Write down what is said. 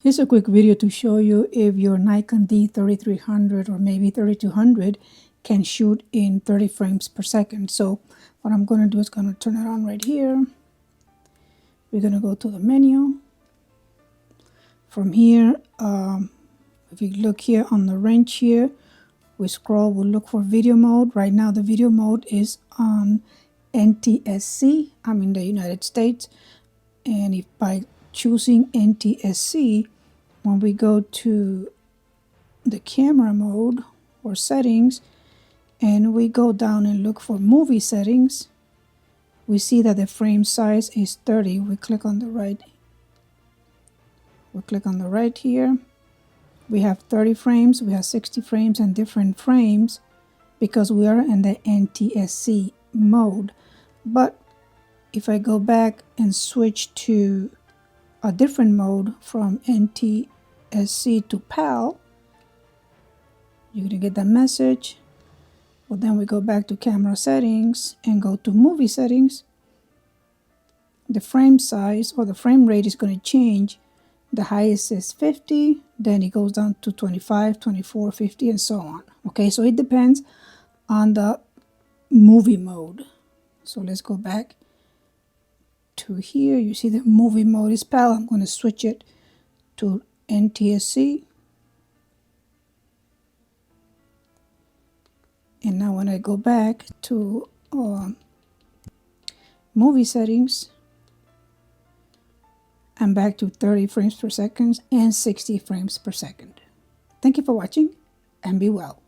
Just a quick video to show you if your Nikon D3300 or maybe 3200 can shoot in 30 frames per second. So what I'm going to do is going to turn it on right here. We're going to go to the menu. From here, if you look here on the wrench here, we scroll, we'll look for video mode. Right now the video mode is on NTSC. I'm in the United States. And if by choosing NTSC, when we go to the camera mode or settings, and we go down and look for movie settings, we see that the frame size is 30. We click on the right. We click on the right here. We have 30 frames, we have 60 frames and different frames because we are in the NTSC mode. But if I go back and switch to a different mode from NTSC to PAL, you're going to get that message. Well, then we go back to camera settings and go to movie settings. The frame size or the frame rate is going to change. The highest is 50, then it goes down to 25, 24, 50, and so on. Okay, so it depends on the movie mode. So let's go back to here. You see the movie mode is PAL. I'm going to switch it to NTSC. And now when I go back to movie settings, I'm back to 30 frames per second and 60 frames per second. Thank you for watching and be well.